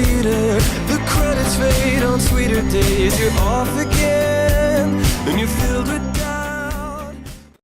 theater. The credits fade on sweeter days. You're off again, and you're filled with